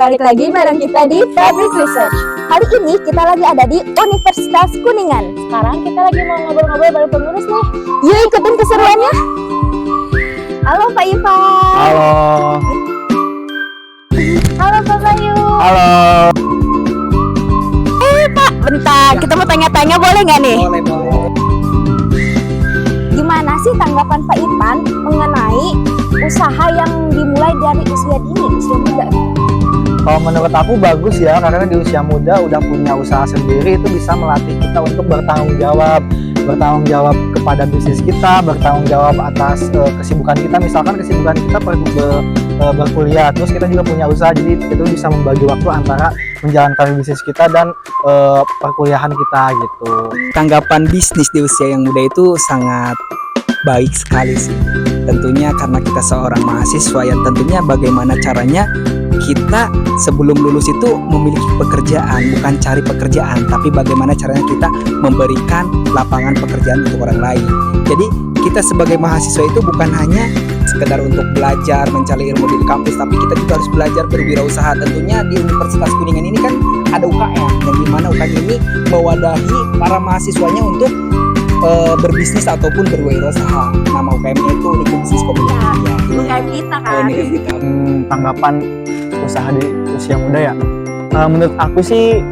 balik lagi bareng kita di Public Research. Kali ini kita lagi ada di Universitas Kuningan. Sekarang kita lagi mau ngobrol-ngobrol bareng pengurus nih. Yuk ikutin keseruannya. Halo Pak Ivan. Halo. Halo Pak Bayu. Halo. Pak, bentar. Kita mau tanya-tanya boleh nggak nih? Boleh. Gimana sih tanggapan Pak Ivan mengenai usaha yang dimulai dari usia dini, usia muda? Kalau menurut aku bagus ya, karena di usia muda udah punya usaha sendiri, itu bisa melatih kita untuk bertanggung jawab kepada bisnis kita, bertanggung jawab atas kesibukan kita. Misalkan kesibukan kita berkuliah, terus kita juga punya usaha, jadi itu bisa membagi waktu antara menjalankan bisnis kita dan perkuliahan kita gitu. Tanggapan bisnis di usia yang muda itu sangat baik sekali sih. Tentunya karena kita seorang mahasiswa yang tentunya bagaimana caranya kita sebelum lulus itu memiliki pekerjaan, bukan cari pekerjaan, tapi bagaimana caranya kita memberikan lapangan pekerjaan untuk orang lain. Jadi kita sebagai mahasiswa itu bukan hanya sekedar untuk belajar mencari ilmu di kampus, tapi kita juga harus belajar berwirausaha. Tentunya di Universitas Kuningan ini kan ada UKM, yang dimana UKM ini mewadahi para mahasiswanya untuk berbisnis ataupun berwirausaha. Nama UKM-nya itu Uniko Bisnis Komunikasi. UKM kita kan. UKM kita. Tanggapan usaha di usia muda ya, menurut aku sih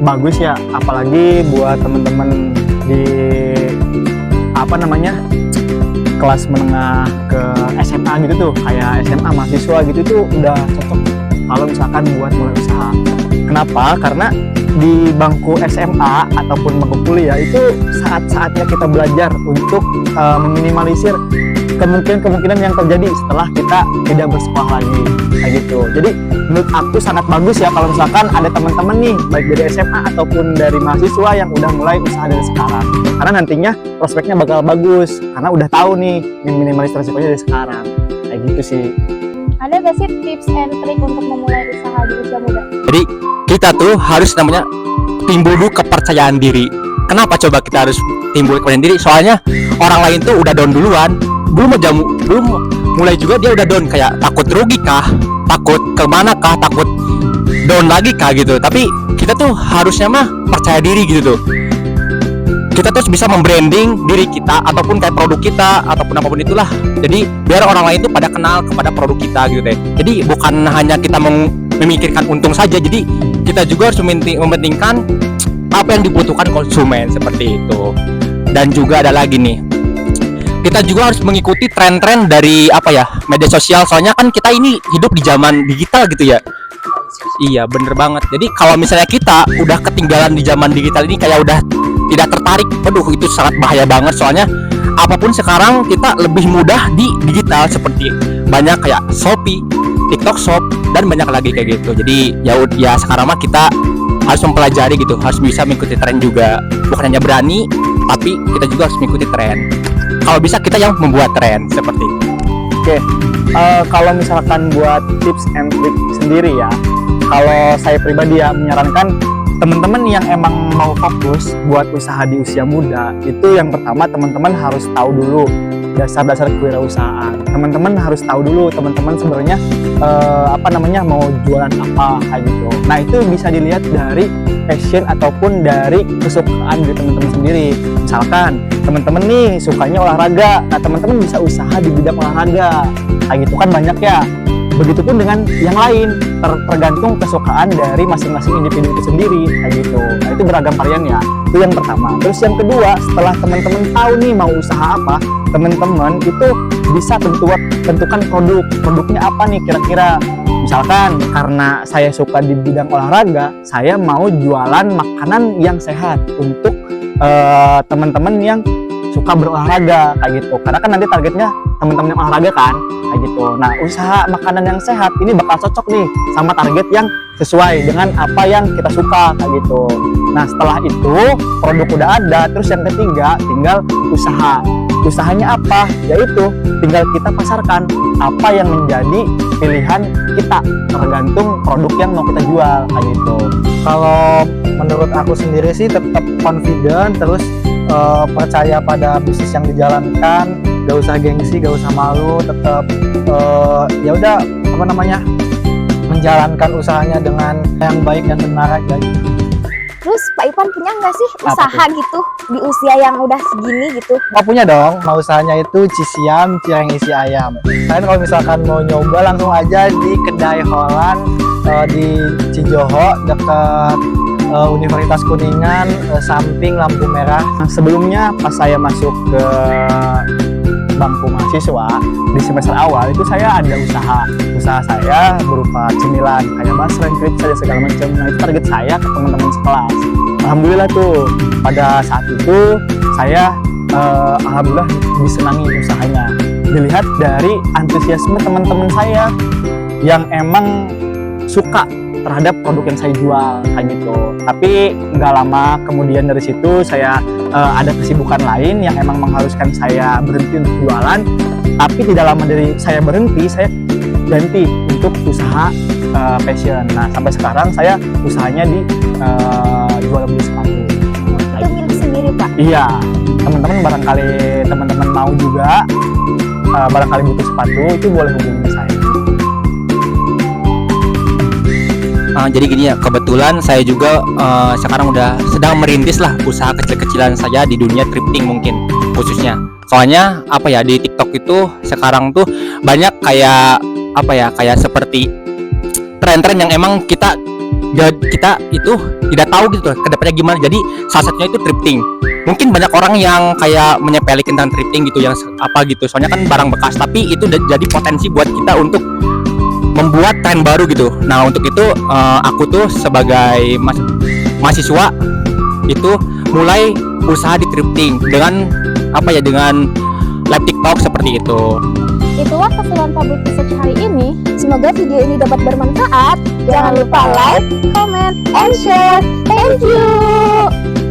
bagus ya, apalagi buat temen-temen di kelas menengah ke SMA gitu tuh, kayak SMA mahasiswa gitu tuh udah cocok kalau misalkan buat mulai usaha. Kenapa? Karena di bangku SMA ataupun bangku kuliah itu saat-saatnya kita belajar untuk meminimalisir kemungkinan yang terjadi setelah kita tidak bersekolah lagi, kayak gitu. Jadi menurut aku sangat bagus ya kalau misalkan ada teman-teman nih baik dari SMA ataupun dari mahasiswa yang udah mulai usaha dari sekarang, karena nantinya prospeknya bakal bagus karena udah tahu nih minimalisir resikonya dari sekarang, kayak gitu sih. Ada gak sih tips and trick untuk memulai usaha di usia muda? Jadi kita tuh harus namanya timbul dulu kepercayaan diri. Kenapa coba kita harus timbul kepercayaan diri? Soalnya orang lain tuh udah down duluan, belum mulai juga dia udah down, kayak takut rugi kah, takut kemana kah, takut down lagi kah gitu. Tapi kita tuh harusnya mah percaya diri gitu tuh. Kita terus bisa membranding diri kita ataupun kayak produk kita ataupun apapun itulah. Jadi biar orang lain tuh pada kenal kepada produk kita gitu deh. Jadi bukan hanya kita memikirkan untung saja, jadi kita juga harus mementingkan apa yang dibutuhkan konsumen, seperti itu. Dan juga ada lagi nih, kita juga harus mengikuti tren-tren dari media sosial, soalnya kan kita ini hidup di zaman digital gitu ya. Iya bener banget. Jadi kalau misalnya kita udah ketinggalan di zaman digital ini, kayak udah tidak tertarik, aduh itu sangat bahaya banget. Soalnya apapun sekarang kita lebih mudah di digital, seperti banyak kayak Shopee, TikTok Shop, dan banyak lagi kayak gitu. Jadi ya sekarang mah kita harus mempelajari gitu, harus bisa mengikuti tren juga. Bukan hanya berani, tapi kita juga harus mengikuti tren. Kalau bisa kita yang membuat tren, seperti itu. Oke, kalau misalkan buat tips and trick sendiri ya, kalau saya pribadi ya menyarankan teman-teman yang emang mau fokus buat usaha di usia muda, itu yang pertama teman-teman harus tahu dulu dasar-dasar kewirausahaan. Teman-teman harus tahu dulu teman-teman sebenarnya mau jualan apa, kayak gitu. Nah itu bisa dilihat dari passion ataupun dari kesukaan dari teman-teman sendiri. Misalkan teman-teman nih sukanya olahraga, nah teman-teman bisa usaha di bidang olahraga, kayak gitu kan banyak ya. Begitupun dengan yang lain, tergantung kesukaan dari masing-masing individu itu sendiri, kayak gitu. Nah itu beragam varian ya, itu yang pertama. Terus yang kedua, setelah teman-teman tahu nih mau usaha apa, teman-teman itu bisa tentukan produknya apa nih kira-kira. Misalkan karena saya suka di bidang olahraga, saya mau jualan makanan yang sehat untuk teman-teman yang suka berolahraga, kayak gitu. Karena kan nanti targetnya teman-teman yang olahraga kan, kayak gitu. Nah usaha makanan yang sehat ini bakal cocok nih sama target yang sesuai dengan apa yang kita suka, kayak gitu. Nah setelah itu produk udah ada, terus yang ketiga tinggal usaha. Usahanya apa? Yaitu tinggal kita pasarkan apa yang menjadi pilihan kita, tergantung produk yang mau kita jual, kayak gitu. Kalau menurut aku sendiri sih tetap confident, terus percaya pada bisnis yang dijalankan, gak usah gengsi, gak usah malu, tetap ya udah menjalankan usahanya dengan yang baik dan benar aja. Terus Pak Ipan punya nggak sih usaha gitu di usia yang udah segini gitu? Oh, punya dong. Mau usahanya itu Cisiam Cireng Isi Ayam. Kalian kalau misalkan mau nyoba langsung aja di kedai Holland di Cijoho dekat Universitas Kuningan, samping lampu merah. Nah, sebelumnya pas saya masuk ke bangku mahasiswa di semester awal itu saya ada usaha saya berupa cemilan kayak basreng, krip saja segala macam. Nah itu target saya ke teman-teman sekelas. Alhamdulillah tuh pada saat itu saya alhamdulillah disenangi usahanya. Dilihat dari antusiasme teman-teman saya yang emang suka terhadap produk yang saya jual kayak gitu. Tapi nggak lama kemudian dari situ saya ada kesibukan lain yang emang mengharuskan saya berhenti untuk jualan. Tapi tidak lama dari saya berhenti, saya ganti untuk usaha fashion. Nah sampai sekarang saya usahanya di jual beli sepatu. Itu milik sendiri Pak? Iya, teman-teman barangkali teman-teman mau juga barangkali butuh sepatu itu boleh hubungi saya. Jadi gini ya, kebetulan saya juga sekarang udah sedang merintis lah usaha kecil-kecilan saya di dunia thrifting mungkin khususnya. Soalnya apa ya, di TikTok itu sekarang tuh banyak kayak apa ya, kayak seperti tren-tren yang emang kita itu tidak tahu gitu kedepannya gimana. Jadi salah satunya itu thrifting. Mungkin banyak orang yang kayak menyepelekan tentang thrifting gitu, yang apa gitu. Soalnya kan barang bekas, tapi itu jadi potensi buat kita untuk membuat tren baru gitu. Nah untuk itu aku tuh sebagai mahasiswa itu mulai usaha di thrifting dengan apa ya, dengan live TikTok seperti itu. Itulah keseruan Public Research hari ini. Semoga video ini dapat bermanfaat. Jangan lupa like, comment, and share. Thank you.